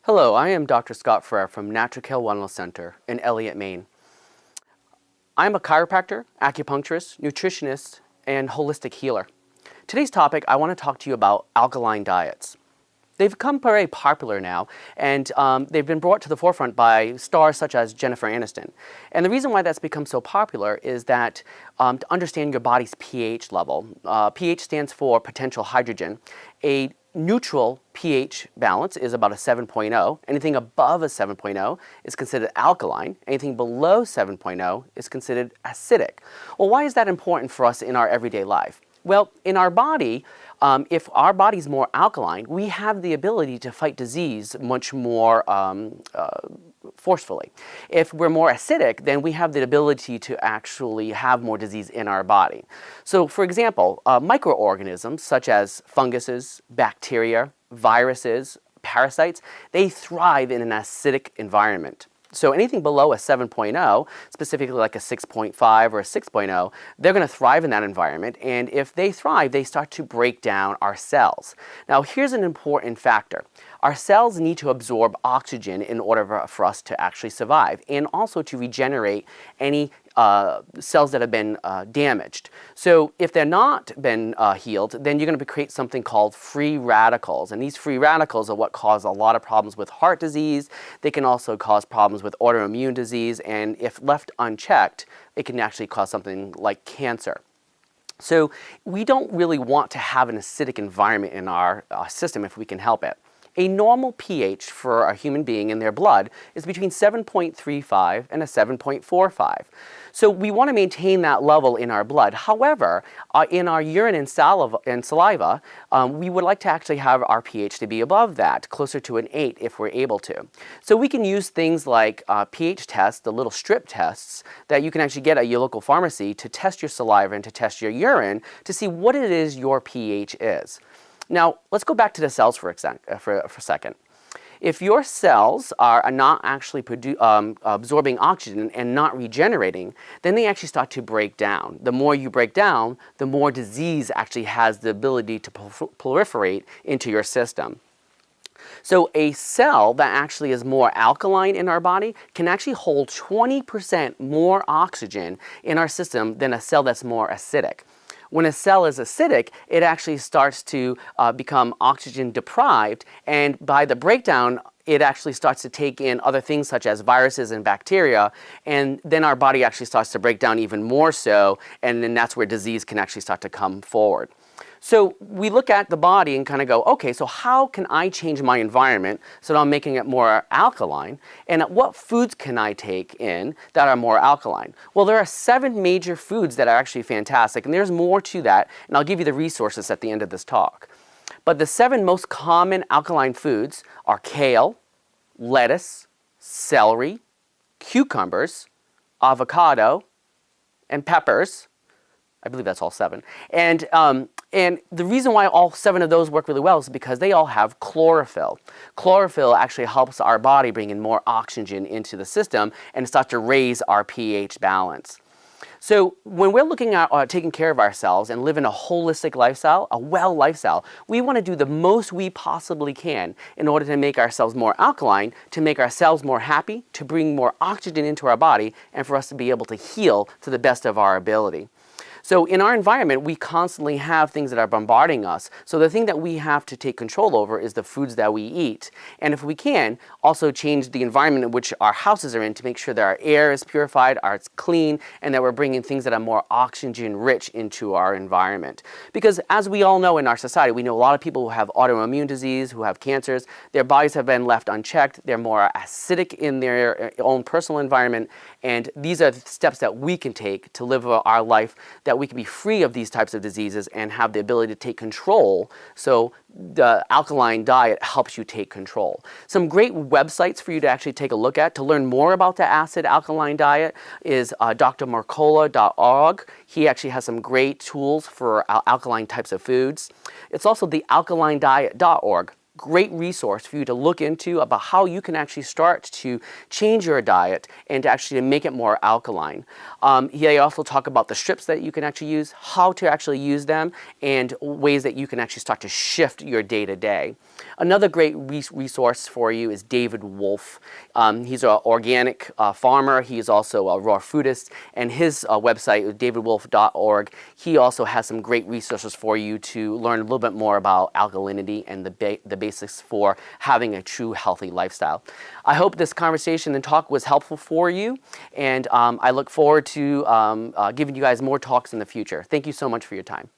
Hello, I am Dr. Scott Ferreira from Natural Care Wellness Center in Elliott, Maine. I'm a chiropractor, acupuncturist, nutritionist, and holistic healer. Today's topic, I want to talk to you about alkaline diets. They've become very popular now, and they've been brought to the forefront by stars such as Jennifer Aniston. And the reason why that's become so popular is that to understand your body's pH level, pH stands for potential hydrogen. A neutral pH balance is about a 7.0. Anything above a 7.0 is considered alkaline. Anything below 7.0 is considered acidic. Well, why is that important for us in our everyday life? Well, in our body, if our body's more alkaline, we have the ability to fight disease much more forcefully. If we're more acidic, then we have the ability to actually have more disease in our body. So, for example, microorganisms such as funguses, bacteria, viruses, parasites, they thrive in an acidic environment. So anything below a 7.0, specifically like a 6.5 or a 6.0, they're going to thrive in that environment. And if they thrive, they start to break down our cells. Now, here's an important factor. Our cells need to absorb oxygen in order for us to actually survive, and also to regenerate any cells that have been damaged. So if they're not been healed, then you're going to create something called free radicals. And these free radicals are what cause a lot of problems with heart disease. They can also cause problems with autoimmune disease. And if left unchecked, it can actually cause something like cancer. So we don't really want to have an acidic environment in our system if we can help it. A normal pH for a human being in their blood is between 7.35 and a 7.45. So we want to maintain that level in our blood. However, in our urine and saliva, we would like to actually have our pH to be above that, closer to an 8 if we're able to. So we can use things like pH tests, the little strip tests that you can actually get at your local pharmacy to test your saliva and to test your urine to see what it is your pH is. Now, let's go back to the cells for a second. If your cells are not actually absorbing oxygen and not regenerating, then they actually start to break down. The more you break down, the more disease actually has the ability to proliferate into your system. So a cell that actually is more alkaline in our body can actually hold 20% more oxygen in our system than a cell that's more acidic. When a cell is acidic, it actually starts to become oxygen deprived, and by the breakdown, it actually starts to take in other things such as viruses and bacteria, and then our body actually starts to break down even more so, and then that's where disease can actually start to come forward. So we look at the body and kind of go, okay, so how can I change my environment so that I'm making it more alkaline? And what foods can I take in that are more alkaline? Well, there are 7 major foods that are actually fantastic, and there's more to that, and I'll give you the resources at the end of this talk. But the 7 most common alkaline foods are kale, lettuce, celery, cucumbers, avocado, and peppers. I believe that's all 7. And the reason why all 7 of those work really well is because they all have chlorophyll. Chlorophyll actually helps our body bring in more oxygen into the system and start to raise our pH balance. So when we're looking at taking care of ourselves and living a holistic lifestyle, a well lifestyle, we want to do the most we possibly can in order to make ourselves more alkaline, to make ourselves more happy, to bring more oxygen into our body, and for us to be able to heal to the best of our ability. So in our environment, we constantly have things that are bombarding us. So the thing that we have to take control over is the foods that we eat. And if we can, also change the environment in which our houses are in to make sure that our air is purified, it's clean, and that we're bringing things that are more oxygen rich into our environment. Because as we all know in our society, we know a lot of people who have autoimmune disease, who have cancers, their bodies have been left unchecked, they're more acidic in their own personal environment, and these are the steps that we can take to live our life that we can be free of these types of diseases and have the ability to take control. So the alkaline diet helps you take control. Some great websites for you to actually take a look at to learn more about the acid alkaline diet is drmercola.org. He actually has some great tools for alkaline types of foods. It's also the alkalinediet.org. great resource for you to look into about how you can actually start to change your diet and to actually make it more alkaline. They also talk about the strips that you can actually use, how to actually use them, and ways that you can actually start to shift your day-to-day. Another great resource for you is David Wolfe. He's an organic farmer. He is also a raw foodist, and his website, davidwolfe.org, he also has some great resources for you to learn a little bit more about alkalinity and the basics for having a true healthy lifestyle. I hope this conversation and talk was helpful for you, and I look forward to giving you guys more talks in the future. Thank you so much for your time.